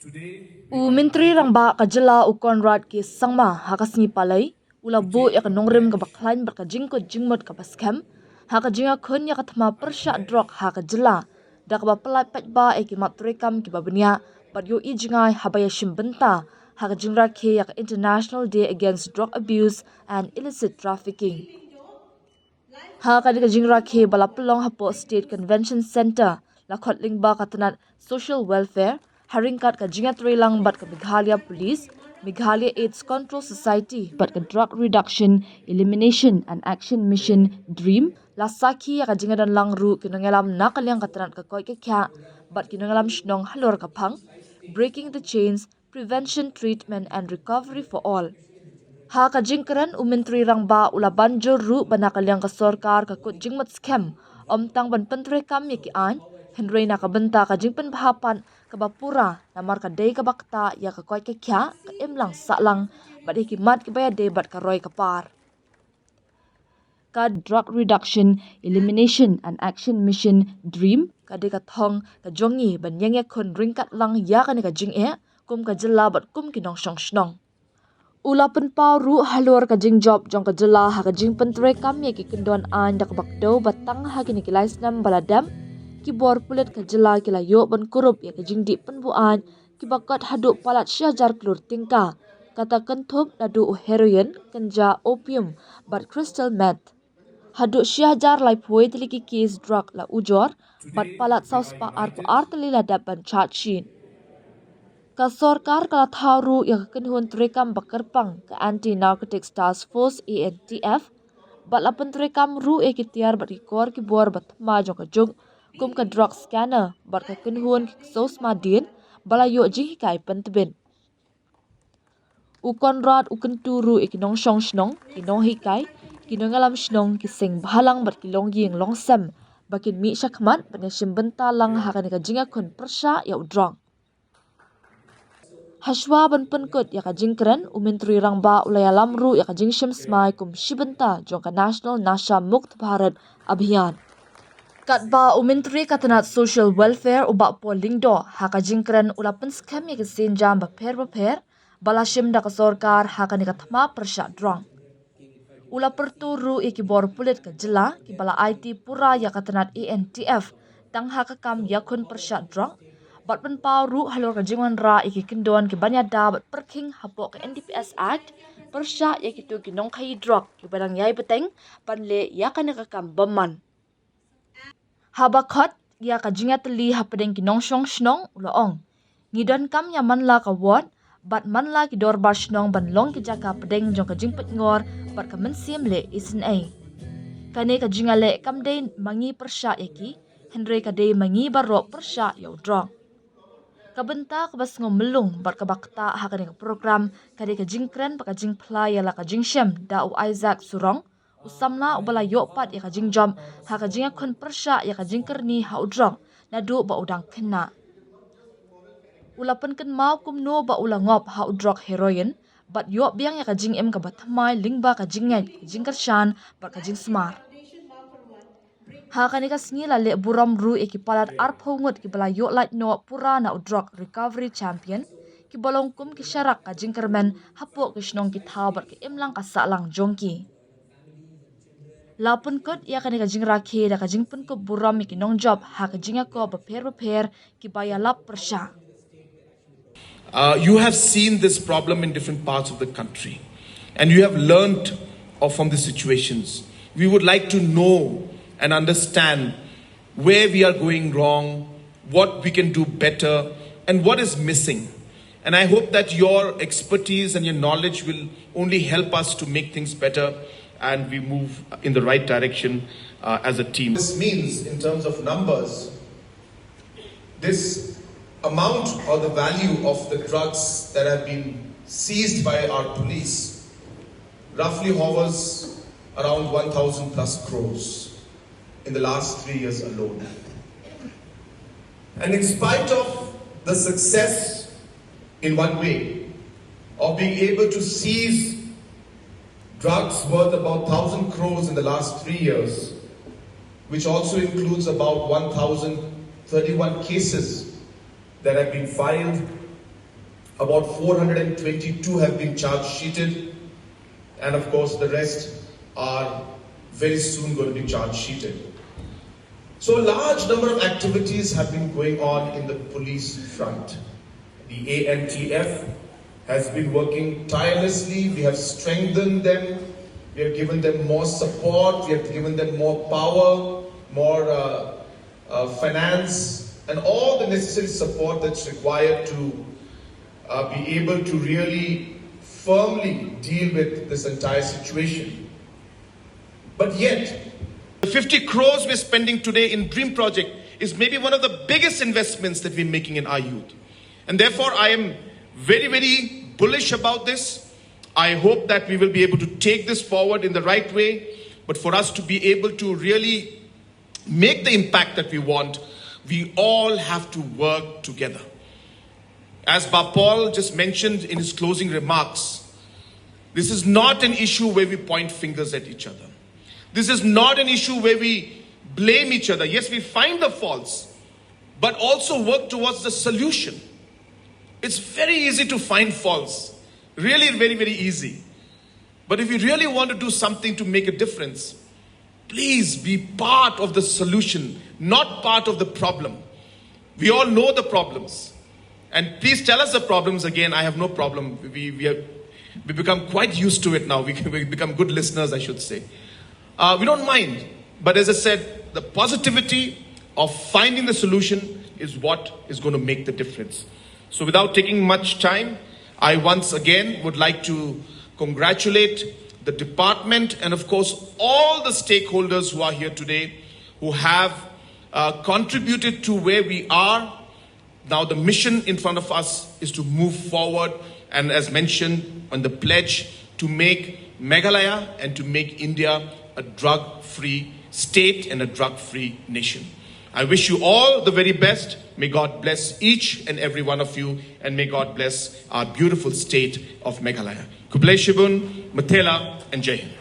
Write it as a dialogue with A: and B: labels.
A: Menteri rangba ka Jylla Conrad ki sangma hakasngi palai ulabu ya ka nongrim ka khlain bar ka jingko jingmot ka baskem haka iakhun ya ka thma pyrshah drok haka Jylla dak ba palai patba ki matrekam ki babnya but yo ijingai habaya shimbenta haka jingra ke ya ka International Day Against Drug Abuse and Illicit Trafficking haka dika jingra ke balapulong hapo State Convention Center lakhot lingba katanat social welfare haringkat ka jingat relang bat ka Meghalaya Police, Meghalaya AIDS Control Society bat ka Drug Reduction, Elimination and Action Mission DREAM, lasaki ya ka jingadan langru kinangalam nakalyang katanat ka koi kya bat kinangalam shnong halor kapang, breaking the chains, prevention, treatment and recovery for all. Ha ka jingkaran Menteri rangba ula banjur ru banakalyang ka sorkar ka kut jingmat scam omtang ban pentre kam ki an Henry na kabenta ka jingpen bahapan ka bapura na marka day ka bakta ya ka koi kya ka imlang salang bat hikimat ki baya day bat ka roy ka par. Ka Drug Reduction, Elimination and Action Mission DREAM ka de ka thong ka jongi ban iakhun ringkat lang ya ka ni ka jing kum ka Jylla bat kum ki nong shong shnong. Ulapan pau ru halor ka jing job jong ka Jylla ha ka jing pentre kam ki kendon an dak bakdo batang ha ki ni kilais nam baladam ki bor pulet ka Jylla ki layo ban kurup ya ka jing di penbuan ki bakat haduk palat syajar klur tingka kata kentup nadu heroin kenja opium bat crystal meth haduk syajar lai puai teliki case drug la ujor bat palat saus pa ar telila daban charge ka sorkar kala thauru ya kenhun trekam bakarpang ka anti narcotics task force ANTF bat la pentrekam ru kitiar bat kor ki bor bat thma jong ka jung kum ka drug scanner bat ka kenhun sos madin bala yo ji kai pentbin Conrad kenturu ikinong shong shnong kinong hikai kinong alam shnong ki sing bhalang bat kilong ying long sem bakin mi shakmat bat shimbenta lang hakan ka iakhun pyrshah ya drok Hashwa ban penkut ya ka jingkran Menteri rangba ulaya lamru ya ka jingshim smai kum shibenta jong ka National Nasha Mukt Bharat Abhiyan. Katba Menteri katanat social welfare uba polingdo ha ka jingkran ulapan scam ya ka senjam baper balashim da ka sorkar ha ka ni ka thma pyrshah drong. Ula perturu iki bor pulit ka Jylla ki bala IT pura ya katanat ANTF tang ha ka kam iakhun pyrshah drong. Bat pen pau ru halor ka jingwan ra iki kendon ki banya da bat perking hapo ka NDPS Act pyrshah ya kitu ki nong khai drok ki barang yai beteng panle ya ka kam baman habakot ya ka jingat li hapedeng ki nong shong shnong ulaong ngidon kam ya manla ka ward bat manla ki dor bar shnong ban long ki jaka pedeng jong ka jingpet ngor bat ka mensim le isin ai kane ka jingale kam de mangi pyrshah yaki Henry ka de mangi baro pyrshah ya drok kabenta kabas ngom melung bar kabakta hakani ka program kade ka jingkren pa ka jingpla ya la ka jingshem da u Isaac Surong usamla ubala yopat ya ka jingjom ha ka iakhun pyrshah ya ka jingkerni ha udrong nadu ba udang kena ulapan ken mau kum no ba ulangop ha udrok heroin bat yo biang ya ka jingem ka bathmai lingba ka jingai jingkershan bar ka jingsmar ha kanika sngi la le buram ru palat arphongot ki bala yo light no pura na drok recovery champion ki bolong kum ki sharak ka jingkermen hapo ki shnong ki thabar ki imlang ka salang jongki lapun kot ya kanika jingra khe da ka jingpun ko buram ki nong job ha ka jinga ko baper ki baya lap pyrshah.
B: You have seen this problem in different parts of the country and you have learnt from the situations. We would like to know and understand where we are going wrong, what we can do better, and what is missing. And I hope that your expertise and your knowledge will only help us to make things better and we move in the right direction as a team.
C: This means, in terms of numbers, this amount or the value of the drugs that have been seized by our police roughly hovers around 1,000 plus crores. In the last 3 years alone. And in spite of the success in one way of being able to seize drugs worth about 1,000 crores in the last 3 years, which also includes about 1,031 cases that have been filed About 422 have been charge sheeted, and of course the rest are very soon going to be charge sheeted. So a large number of activities have been going on in the police front. The ANTF has been working tirelessly. We have strengthened them. We have given them more support. We have given them more power, more finance, and all the necessary support that's required to be able to really firmly deal with this entire situation. But yet,
B: the 50 crores we're spending today in Dream Project is maybe one of the biggest investments that we're making in our youth. And therefore, I am very, very bullish about this. I hope that we will be able to take this forward in the right way. But for us to be able to really make the impact that we want, we all have to work together. As Bapal just mentioned in his closing remarks, this is not an issue where we point fingers at each other. This is not an issue where we blame each other. Yes, we find the faults, but also work towards the solution. It's very easy to find faults. Really, very, very easy. But if you really want to do something to make a difference, please be part of the solution, not part of the problem. We all know the problems. And please tell us the problems again. I have no problem. We become quite used to it now. We become good listeners, I should say. We don't mind. But as I said, the positivity of finding the solution is what is going to make the difference. So without taking much time, I once again would like to congratulate the department and of course all the stakeholders who are here today, who have contributed to where we are. Now the mission in front of us is to move forward, and as mentioned on the pledge, to make Meghalaya and to make India a drug-free state and a drug-free nation. I wish you all the very best. May God bless each and every one of you, and may God bless our beautiful state of Meghalaya. Kublai Shibun, Mathela, and Jai Hind.